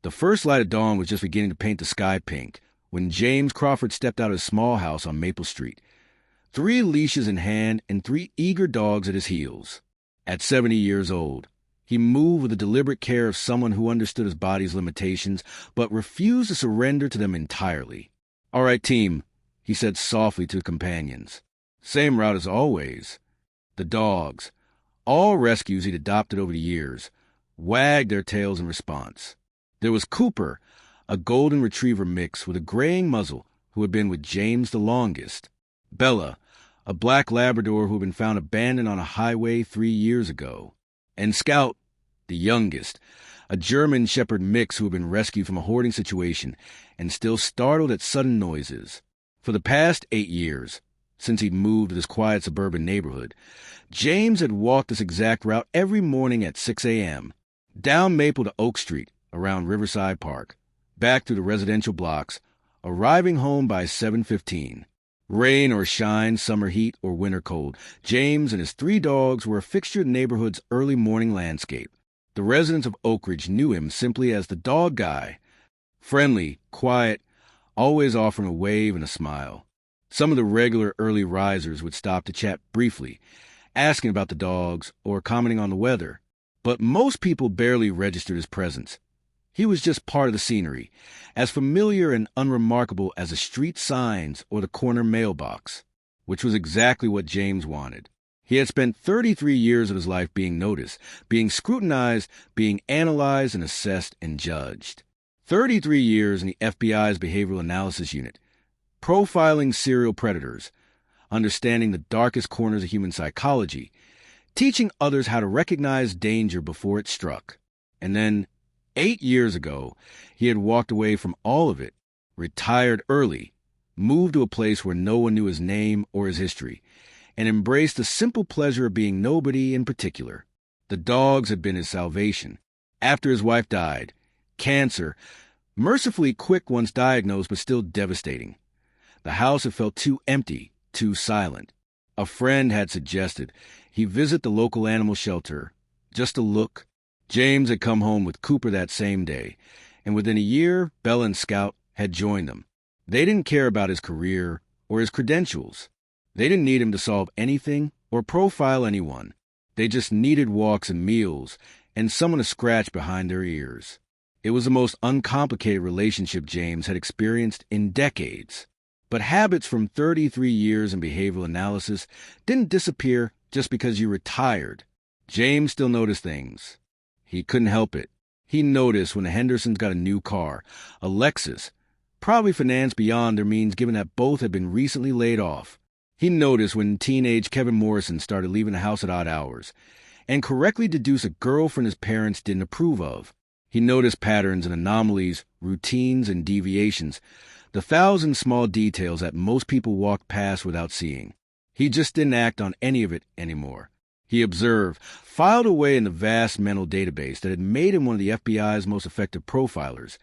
The first light of dawn was just beginning to paint the sky pink when James Crawford stepped out of his small house on Maple Street, 3 leashes in hand and 3 eager dogs at his heels. At 70 years old, he moved with the deliberate care of someone who understood his body's limitations but refused to surrender to them entirely. "All right, team," he said softly to the companions. "Same route as always." The dogs, all rescues he'd adopted over the years, wagged their tails in response. There was Cooper, a golden retriever mix with a graying muzzle who had been with James the longest. Bella, a black Labrador who had been found abandoned on a highway 3 years ago. And Scout, the youngest, a German Shepherd mix who had been rescued from a hoarding situation and still startled at sudden noises. For the past 8 years, since he'd moved to this quiet suburban neighborhood, James had walked this exact route every morning at 6 a.m., down Maple to Oak Street, around Riverside Park, back through the residential blocks, arriving home by 7:15. Rain or shine, summer heat or winter cold, James and his 3 dogs were a fixture in the neighborhood's early morning landscape. The residents of Oak Ridge knew him simply as the dog guy. Friendly, quiet, always offering a wave and a smile. Some of the regular early risers would stop to chat briefly, asking about the dogs or commenting on the weather. But most people barely registered his presence. He was just part of the scenery, as familiar and unremarkable as the street signs or the corner mailbox, which was exactly what James wanted. He had spent 33 years of his life being noticed, being scrutinized, being analyzed and assessed and judged. 33 years in the FBI's Behavioral Analysis Unit, profiling serial predators, understanding the darkest corners of human psychology, teaching others how to recognize danger before it struck. And then, 8 years ago, he had walked away from all of it, retired early, moved to a place where no one knew his name or his history, and embraced the simple pleasure of being nobody in particular. The dogs had been his salvation. After his wife died, cancer, mercifully quick once diagnosed but still devastating. The house had felt too empty, too silent. A friend had suggested he visit the local animal shelter, just to look. James had come home with Cooper that same day, and within a year, Bella and Scout had joined them. They didn't care about his career or his credentials. They didn't need him to solve anything or profile anyone. They just needed walks and meals and someone to scratch behind their ears. It was the most uncomplicated relationship James had experienced in decades. But habits from 33 years in behavioral analysis didn't disappear just because you retired. James still noticed things. He couldn't help it. He noticed when the Hendersons got a new car, a Lexus, probably financed beyond their means given that both had been recently laid off. He noticed when teenage Kevin Morrison started leaving the house at odd hours, and correctly deduced a girlfriend his parents didn't approve of. He noticed patterns and anomalies, routines and deviations, the 1,000 small details that most people walked past without seeing. He just didn't act on any of it anymore. He observed, filed away in the vast mental database that had made him one of the FBI's most effective profilers,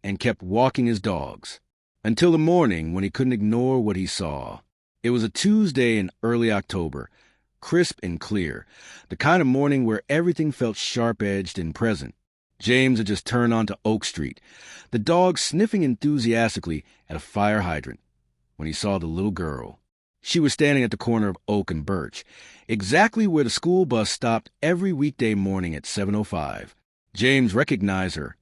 and kept walking his dogs. Until the morning when he couldn't ignore what he saw. It was a Tuesday in early October, crisp and clear, the kind of morning where everything felt sharp-edged and present. James had just turned onto Oak Street, the dog sniffing enthusiastically at a fire hydrant, when he saw the little girl. She was standing at the corner of Oak and Birch, exactly where the school bus stopped every weekday morning at 7:05. James recognized her.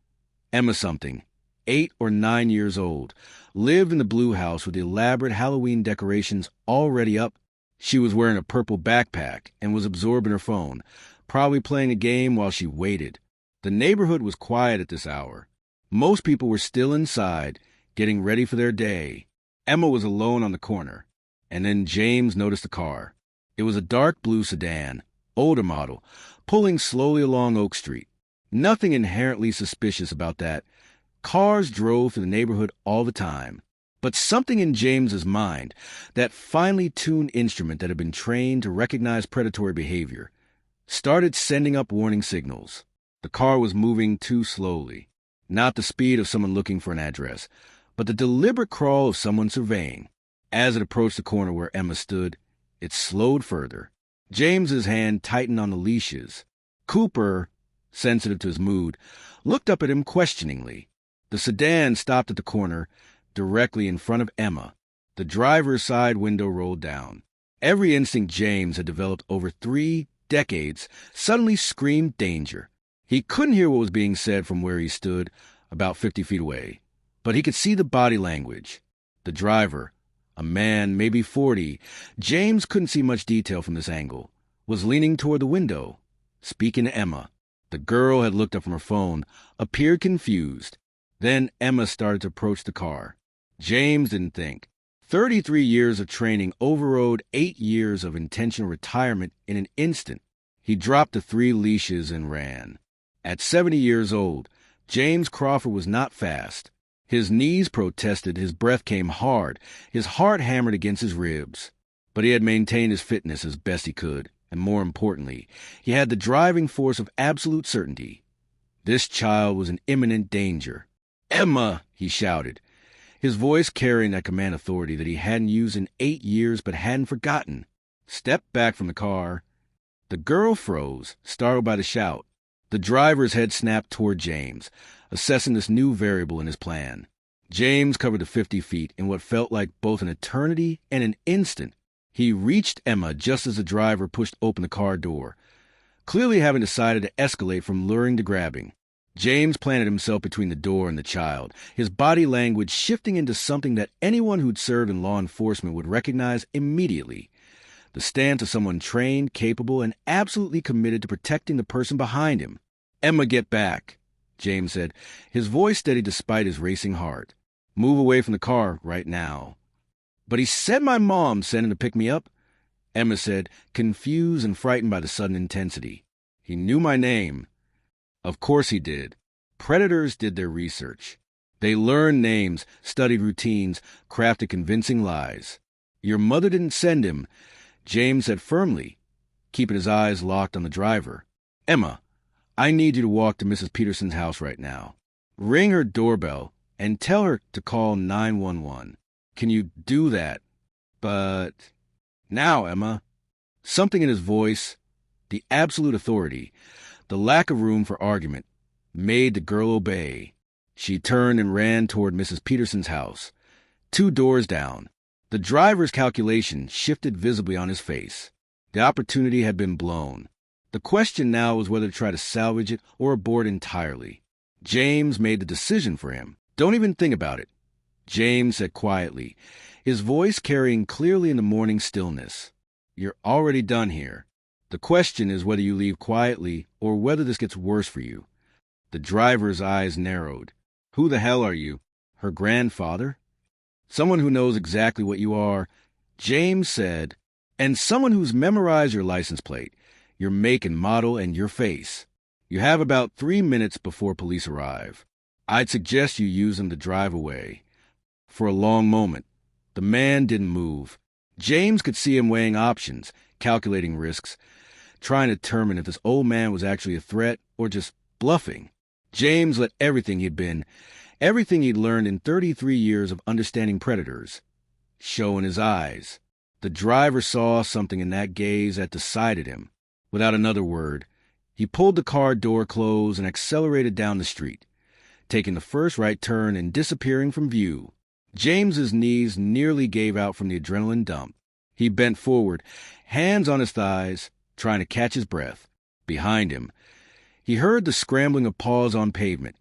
Emma something, 8 or 9 years old, lived in the blue house with the elaborate Halloween decorations already up. She was wearing a purple backpack and was absorbed in her phone, probably playing a game while she waited. The neighborhood was quiet at this hour. Most people were still inside, getting ready for their day. Emma was alone on the corner. And then James noticed a car. It was a dark blue sedan, older model, pulling slowly along Oak Street. Nothing inherently suspicious about that. Cars drove through the neighborhood all the time. But something in James's mind, that finely tuned instrument that had been trained to recognize predatory behavior, started sending up warning signals. The car was moving too slowly. Not the speed of someone looking for an address, but the deliberate crawl of someone surveying. As it approached the corner where Emma stood, it slowed further. James's hand tightened on the leashes. Cooper, sensitive to his mood, looked up at him questioningly. The sedan stopped at the corner, directly in front of Emma. The driver's side window rolled down. Every instinct James had developed over 3 decades suddenly screamed danger. He couldn't hear what was being said from where he stood, about 50 feet away, but he could see the body language. The driver, a man maybe 40, James couldn't see much detail from this angle, was leaning toward the window, speaking to Emma. The girl had looked up from her phone, appeared confused. Then Emma started to approach the car. James didn't think. 33 years of training overrode 8 years of intentional retirement in an instant. He dropped the 3 leashes and ran. At 70 years old, James Crawford was not fast. His knees protested, his breath came hard, his heart hammered against his ribs. But he had maintained his fitness as best he could, and more importantly, he had the driving force of absolute certainty. This child was in imminent danger. "Emma!" he shouted, his voice carrying that command authority that he hadn't used in 8 years but hadn't forgotten. Step back from the car. The girl froze, startled by the shout. The driver's head snapped toward James, assessing this new variable in his plan. James covered the 50 feet in what felt like both an eternity and an instant. He reached Emma just as the driver pushed open the car door, clearly having decided to escalate from luring to grabbing. James planted himself between the door and the child, his body language shifting into something that anyone who'd served in law enforcement would recognize immediately. The stance of someone trained, capable, and absolutely committed to protecting the person behind him. "Emma, get back," James said, his voice steady despite his racing heart. "Move away from the car right now." "But he said my mom sent him to pick me up," Emma said, confused and frightened by the sudden intensity. "He knew my name." Of course he did. Predators did their research. They learned names, studied routines, crafted convincing lies. "Your mother didn't send him," James said firmly, keeping his eyes locked on the driver. "Emma, I need you to walk to Mrs. Peterson's house right now. Ring her doorbell and tell her to call 911. Can you do that? But now, Emma." Something in his voice, the absolute authority, the lack of room for argument, made the girl obey. She turned and ran toward Mrs. Peterson's house, 2 doors down. The driver's calculation shifted visibly on his face. The opportunity had been blown. The question now was whether to try to salvage it or abort entirely. James made the decision for him. "Don't even think about it," James said quietly, his voice carrying clearly in the morning stillness. "You're already done here. The question is whether you leave quietly or whether this gets worse for you." The driver's eyes narrowed. "Who the hell are you? Her grandfather?" "Someone who knows exactly what you are," James said, "and someone who's memorized your license plate, your make and model, and your face. You have about 3 minutes before police arrive. I'd suggest you use them to drive away." For a long moment, the man didn't move. James could see him weighing options, calculating risks, trying to determine if this old man was actually a threat or just bluffing. James let everything he'd been, everything he'd learned in 33 years of understanding predators, show in his eyes. The driver saw something in that gaze that decided him. Without another word, he pulled the car door closed and accelerated down the street, taking the first right turn and disappearing from view. James's knees nearly gave out from the adrenaline dump. He bent forward, hands on his thighs, trying to catch his breath. Behind him, he heard the scrambling of paws on pavement.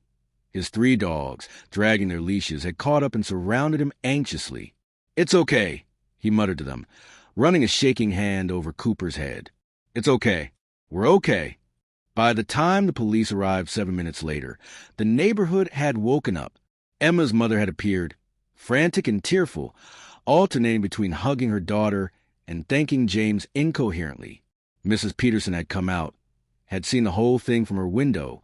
His 3 dogs, dragging their leashes, had caught up and surrounded him anxiously. "It's okay," he muttered to them, running a shaking hand over Cooper's head. "It's okay. We're okay." By the time the police arrived 7 minutes later, the neighborhood had woken up. Emma's mother had appeared, frantic and tearful, alternating between hugging her daughter and thanking James incoherently. Mrs. Peterson had come out, had seen the whole thing from her window,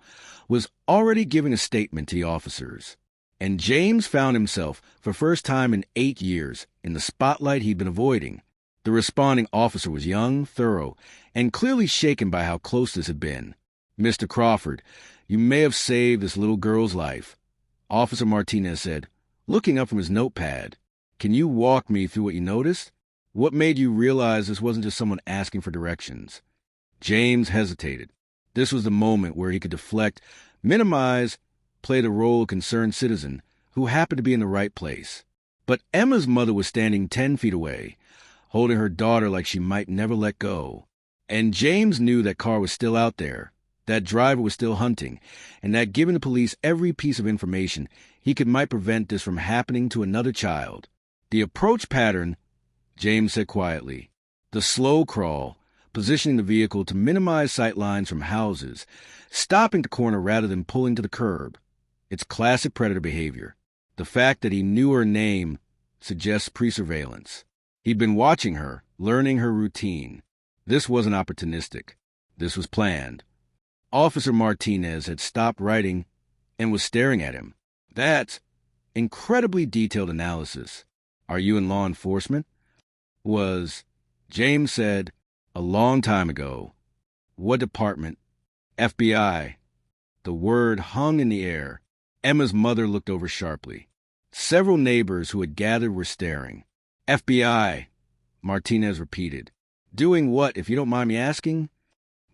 was already giving a statement to the officers. And James found himself, for the first time in 8 years, in the spotlight he'd been avoiding. The responding officer was young, thorough, and clearly shaken by how close this had been. "Mr. Crawford, you may have saved this little girl's life," Officer Martinez said, looking up from his notepad. "Can you walk me through what you noticed? What made you realize this wasn't just someone asking for directions?" James hesitated. This was the moment where he could deflect, minimize, play the role of concerned citizen who happened to be in the right place. But Emma's mother was standing 10 feet away, holding her daughter like she might never let go. And James knew that car was still out there, that driver was still hunting, and that giving the police every piece of information might prevent this from happening to another child. The approach pattern, James said quietly. The slow crawl, positioning the vehicle to minimize sight lines from houses, stopping the corner rather than pulling to the curb. It's classic predator behavior. The fact that he knew her name suggests pre-surveillance. He'd been watching her, learning her routine. This wasn't opportunistic. This was planned. Officer Martinez had stopped writing and was staring at him. That's incredibly detailed analysis. Are you in law enforcement? James said, a long time ago. What department? FBI. The word hung in the air. Emma's mother looked over sharply. Several neighbors who had gathered were staring. FBI, Martinez repeated. Doing what, if you don't mind me asking?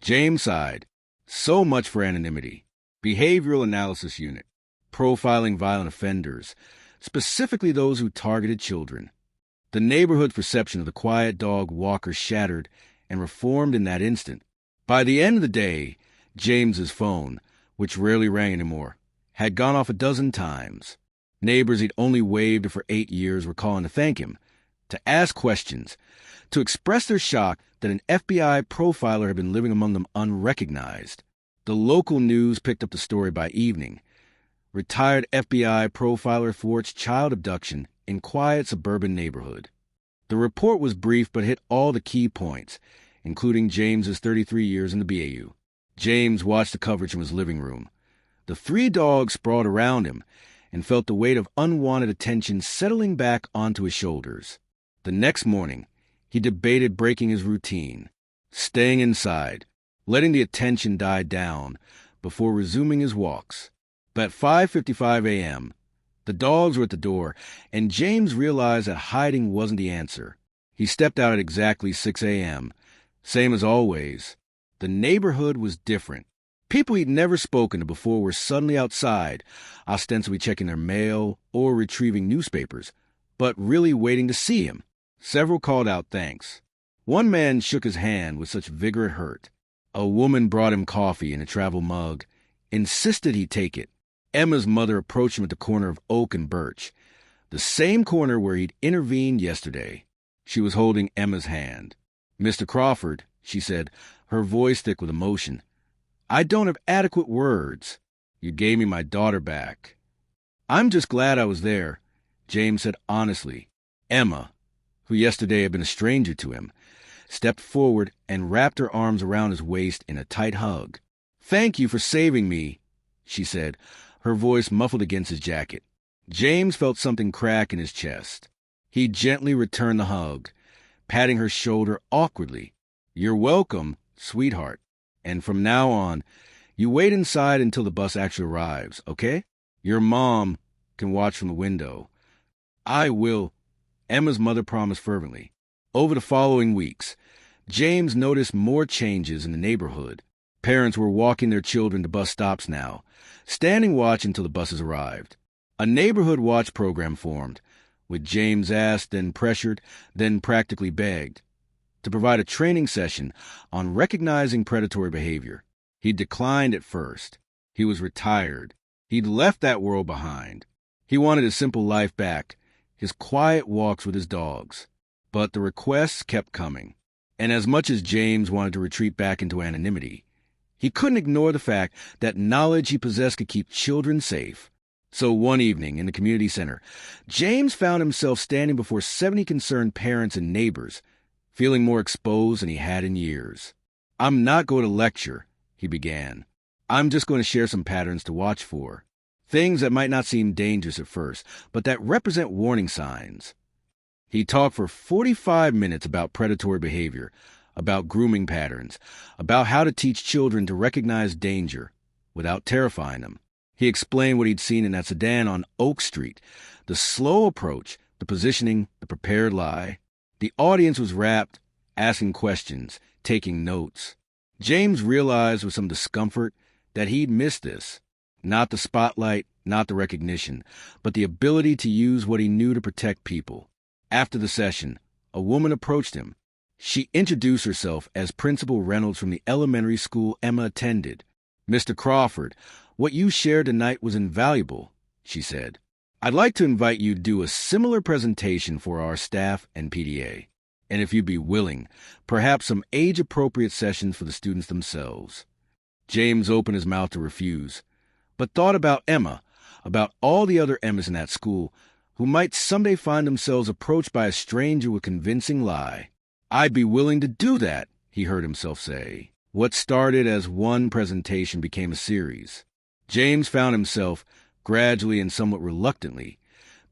James sighed. So much for anonymity. Behavioral Analysis Unit. Profiling violent offenders, specifically those who targeted children. The neighborhood's perception of the quiet dog Walker shattered and reformed in that instant. By the end of the day, James's phone, which rarely rang anymore, had gone off a dozen times. Neighbors he'd only waved for 8 years were calling to thank him, to ask questions, to express their shock that an FBI profiler had been living among them unrecognized. The local news picked up the story by evening. Retired FBI profiler thwarts child abduction in quiet suburban neighborhood. The report was brief but hit all the key points, including James's 33 years in the BAU. James watched the coverage from his living room. The 3 dogs sprawled around him and felt the weight of unwanted attention settling back onto his shoulders. The next morning, he debated breaking his routine, staying inside, letting the attention die down before resuming his walks. But at 5:55 a.m., the dogs were at the door, and James realized that hiding wasn't the answer. He stepped out at exactly 6 a.m. Same as always. The neighborhood was different. People he'd never spoken to before were suddenly outside, ostensibly checking their mail or retrieving newspapers, but really waiting to see him. Several called out thanks. One man shook his hand with such vigor it hurt. A woman brought him coffee in a travel mug, insisted he take it. Emma's mother approached him at the corner of Oak and Birch, the same corner where he'd intervened yesterday. She was holding Emma's hand. Mr. Crawford, she said, her voice thick with emotion, I don't have adequate words. You gave me my daughter back. I'm just glad I was there, James said honestly. Emma, who yesterday had been a stranger to him, stepped forward and wrapped her arms around his waist in a tight hug. Thank you for saving me, she said, her voice muffled against his jacket. James felt something crack in his chest. He gently returned the hug, patting her shoulder awkwardly. You're welcome, sweetheart. And from now on, you wait inside until the bus actually arrives, okay? Your mom can watch from the window. I will, Emma's mother promised fervently. Over the following weeks, James noticed more changes in the neighborhood. Parents were walking their children to bus stops now, standing watch until the buses arrived. A neighborhood watch program formed, with James asked, then pressured, then practically begged, to provide a training session on recognizing predatory behavior. He declined at first. He was retired. He'd left that world behind. He wanted his simple life back, his quiet walks with his dogs. But the requests kept coming. And as much as James wanted to retreat back into anonymity, he couldn't ignore the fact that knowledge he possessed could keep children safe. So one evening in the community center, James found himself standing before 70 concerned parents and neighbors, feeling more exposed than he had in years. I'm not going to lecture, he began. I'm just going to share some patterns to watch for. Things that might not seem dangerous at first, but that represent warning signs. He talked for 45 minutes about predatory behavior, about grooming patterns, about how to teach children to recognize danger without terrifying them. He explained what he'd seen in that sedan on Oak Street, the slow approach, the positioning, the prepared lie. The audience was rapt, asking questions, taking notes. James realized with some discomfort that he'd missed this. Not the spotlight, not the recognition, but the ability to use what he knew to protect people. After the session, a woman approached him. She introduced herself as Principal Reynolds from the elementary school Emma attended. "Mr. Crawford, what you shared tonight was invaluable," she said. "I'd like to invite you to do a similar presentation for our staff and PTA. And if you'd be willing, perhaps some age-appropriate sessions for the students themselves." James opened his mouth to refuse, but thought about Emma, about all the other Emmas in that school who might someday find themselves approached by a stranger with a convincing lie. "I'd be willing to do that," he heard himself say. What started as one presentation became a series. James found himself, gradually and somewhat reluctantly,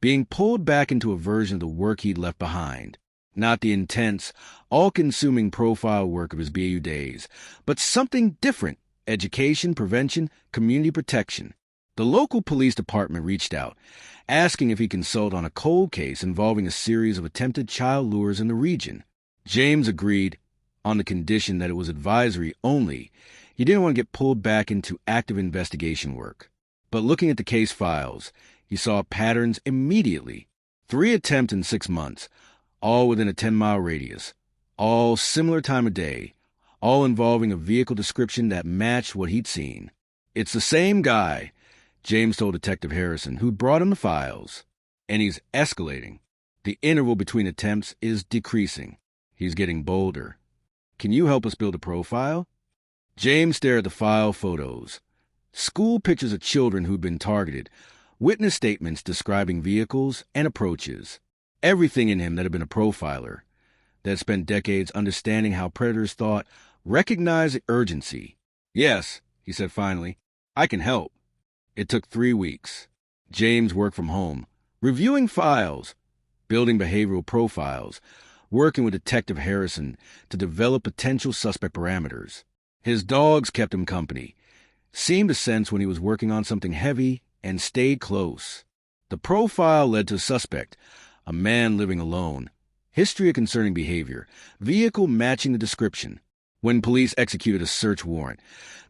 being pulled back into a version of the work he'd left behind. Not the intense, all-consuming profile work of his BAU days, but something different: education, prevention, community protection. The local police department reached out, asking if he consult on a cold case involving a series of attempted child lures in the region. James agreed, on the condition that it was advisory only. He didn't want to get pulled back into active investigation work. But looking at the case files, he saw patterns immediately. 3 attempts in 6 months, all within a 10-mile radius, all similar time of day, all involving a vehicle description that matched what he'd seen. "It's the same guy," James told Detective Harrison, who brought him the files. "And he's escalating. The interval between attempts is decreasing. He's getting bolder. Can you help us build a profile?" James stared at the file photos. School pictures of children who'd been targeted, witness statements describing vehicles and approaches. Everything in him that had been a profiler, that had spent decades understanding how predators thought, recognized the urgency. "Yes," he said finally, "I can help." It took 3 weeks. James worked from home, reviewing files, building behavioral profiles, working with Detective Harrison to develop potential suspect parameters. His dogs kept him company, seemed to sense when he was working on something heavy, and stayed close. The profile led to a suspect, a man living alone, history of concerning behavior, vehicle matching the description. When police executed a search warrant,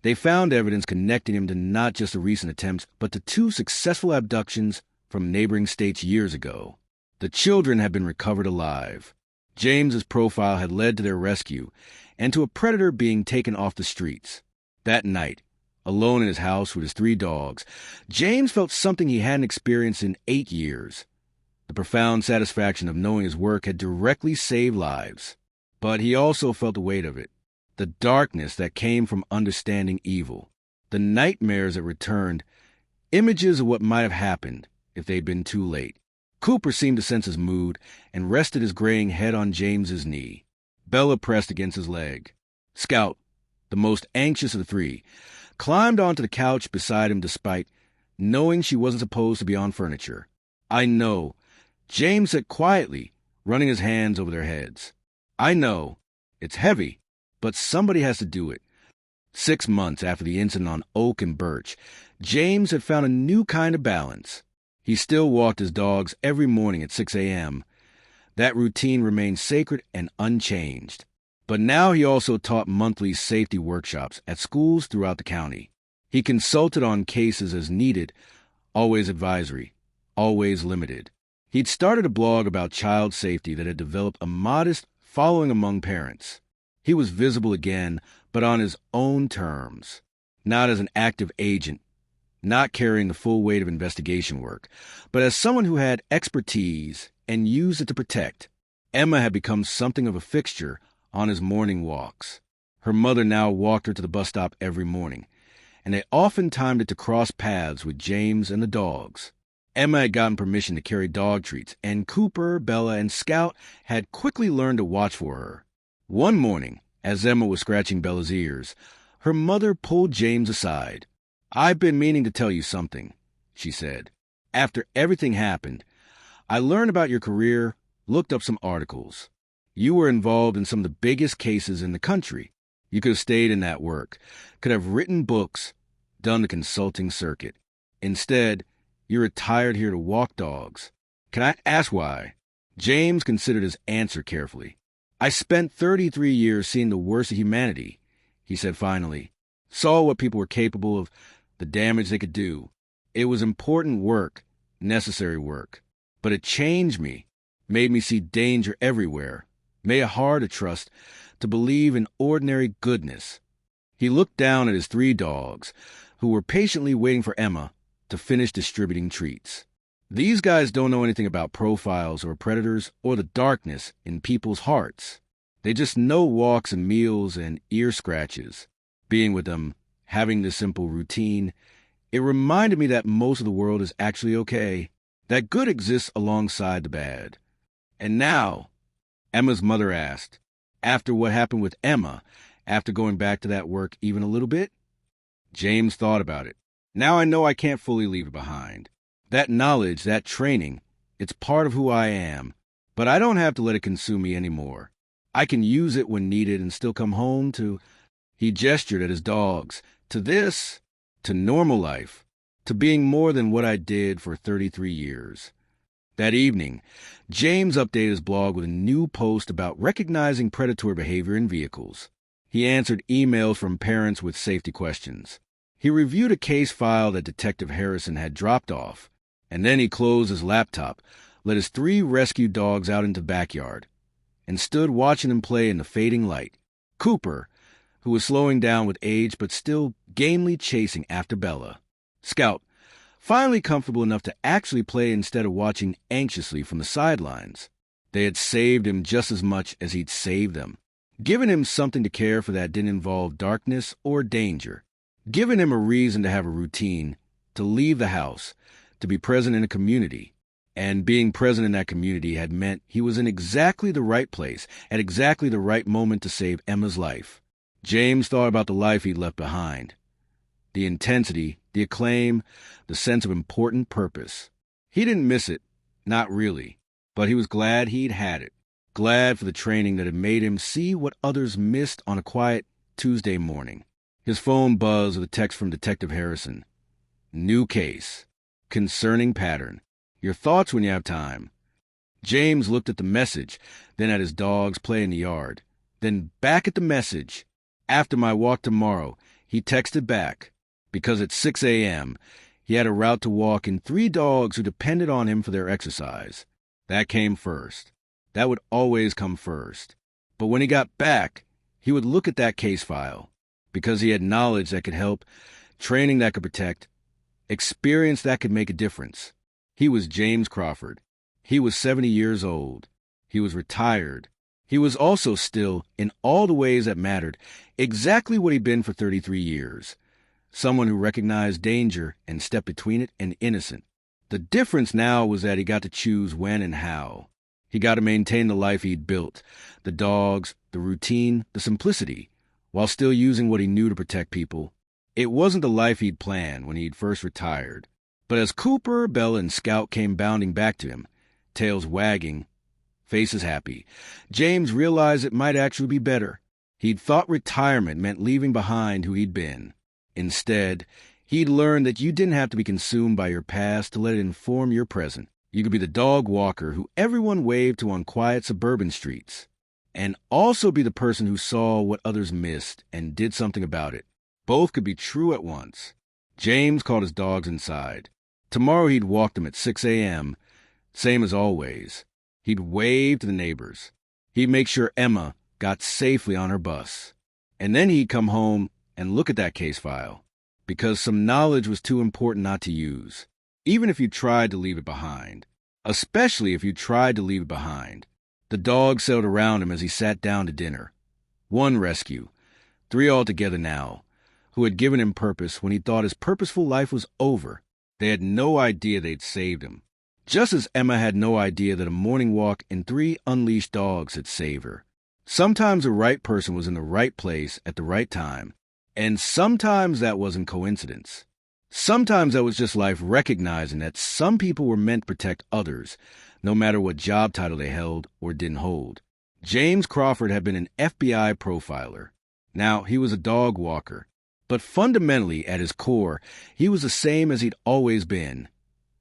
they found evidence connecting him to not just the recent attempts, but to 2 successful abductions from neighboring states years ago. The children had been recovered alive. James's profile had led to their rescue and to a predator being taken off the streets. That night, alone in his house with his 3 dogs, James felt something he hadn't experienced in 8 years. The profound satisfaction of knowing his work had directly saved lives. But he also felt the weight of it, the darkness that came from understanding evil, the nightmares that returned, images of what might have happened if they'd been too late. Cooper seemed to sense his mood and rested his graying head on James's knee. Bella pressed against his leg. Scout, the most anxious of the 3, climbed onto the couch beside him despite knowing she wasn't supposed to be on furniture. "I know," James said quietly, running his hands over their heads. "I know. It's heavy, but somebody has to do it." 6 months after the incident on Oak and Birch, James had found a new kind of balance. He still walked his dogs every morning at 6 a.m. That routine remained sacred and unchanged. But now he also taught monthly safety workshops at schools throughout the county. He consulted on cases as needed, always advisory, always limited. He'd started a blog about child safety that had developed a modest following among parents. He was visible again, but on his own terms. Not as an active agent, not carrying the full weight of investigation work, but as someone who had expertise and used it to protect. Emma had become something of a fixture on his morning walks. Her mother now walked her to the bus stop every morning, and they often timed it to cross paths with James and the dogs. Emma had gotten permission to carry dog treats, and Cooper, Bella, and Scout had quickly learned to watch for her. One morning, as Emma was scratching Bella's ears, her mother pulled James aside. "I've been meaning to tell you something," she said. "After everything happened, I learned about your career, looked up some articles. You were involved in some of the biggest cases in the country. You could have stayed in that work, could have written books, done the consulting circuit. Instead, you retired here to walk dogs. Can I ask why?" James considered his answer carefully. "I spent 33 years seeing the worst of humanity," he said finally. Saw what people were capable of, the damage they could do. It was important work, necessary work. But it changed me, made me see danger everywhere, made it hard to trust, to believe in ordinary goodness. He looked down at his 3 dogs, who were patiently waiting for Emma to finish distributing treats. These guys don't know anything about profiles or predators or the darkness in people's hearts. They just know walks and meals and ear scratches. Being with them, having this simple routine, it reminded me that most of the world is actually okay, that good exists alongside the bad. And now, Emma's mother asked, after what happened with Emma, after going back to that work even a little bit? James thought about it. Now I know I can't fully leave it behind. That knowledge, that training, it's part of who I am, but I don't have to let it consume me anymore. I can use it when needed and still come home to, he gestured at his dogs, to this, to normal life, to being more than what I did for 33 years. That evening, James updated his blog with a new post about recognizing predatory behavior in vehicles. He answered emails from parents with safety questions. He reviewed a case file that Detective Harrison had dropped off, and then he closed his laptop, let his 3 rescue dogs out into the backyard, and stood watching them play in the fading light. Cooper, who was slowing down with age but still gamely chasing after Bella. Scout, finally comfortable enough to actually play instead of watching anxiously from the sidelines. They had saved him just as much as he'd saved them, given him something to care for that didn't involve darkness or danger, given him a reason to have a routine, to leave the house, to be present in a community. And being present in that community had meant he was in exactly the right place at exactly the right moment to save Emma's life. James thought about the life he'd left behind. The intensity, the acclaim, the sense of important purpose. He didn't miss it, not really, but he was glad he'd had it. Glad for the training that had made him see what others missed on a quiet Tuesday morning. His phone buzzed with a text from Detective Harrison. New case. Concerning pattern. Your thoughts when you have time. James looked at the message, then at his dogs play in the yard, then back at the message. After my walk tomorrow, he texted back, because at 6 a.m., he had a route to walk and 3 dogs who depended on him for their exercise. That came first. That would always come first. But when he got back, he would look at that case file, because he had knowledge that could help, training that could protect, experience that could make a difference. He was James Crawford. He was 70 years old. He was retired. He was also still, in all the ways that mattered, exactly what he'd been for 33 years. Someone who recognized danger and stepped between it and innocent. The difference now was that he got to choose when and how. He got to maintain the life he'd built, the dogs, the routine, the simplicity, while still using what he knew to protect people. It wasn't the life he'd planned when he'd first retired. But as Cooper, Bella, and Scout came bounding back to him, tails wagging, faces happy, James realized it might actually be better. He'd thought retirement meant leaving behind who he'd been. Instead, he'd learned that you didn't have to be consumed by your past to let it inform your present. You could be the dog walker who everyone waved to on quiet suburban streets, and also be the person who saw what others missed and did something about it. Both could be true at once. James called his dogs inside. Tomorrow he'd walk them at 6 a.m., same as always. He'd wave to the neighbors. He'd make sure Emma got safely on her bus. And then he'd come home and look at that case file, because some knowledge was too important not to use, even if you tried to leave it behind. Especially if you tried to leave it behind. The dogs settled around him as he sat down to dinner. 1 rescue, 3 altogether now, who had given him purpose when he thought his purposeful life was over. They had no idea they'd saved him, just as Emma had no idea that a morning walk and 3 unleashed dogs had saved her. Sometimes the right person was in the right place at the right time, and sometimes that wasn't coincidence. Sometimes that was just life recognizing that some people were meant to protect others, no matter what job title they held or didn't hold. James Crawford had been an FBI profiler. Now he was a dog walker. But fundamentally, at his core, he was the same as he'd always been.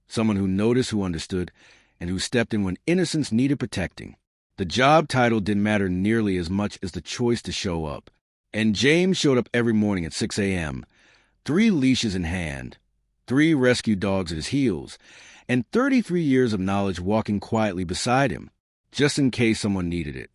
Someone who noticed, who understood, and who stepped in when innocence needed protecting. The job title didn't matter nearly as much as the choice to show up. And James showed up every morning at 6 a.m., 3 leashes in hand, 3 rescue dogs at his heels, and 33 years of knowledge walking quietly beside him, just in case someone needed it.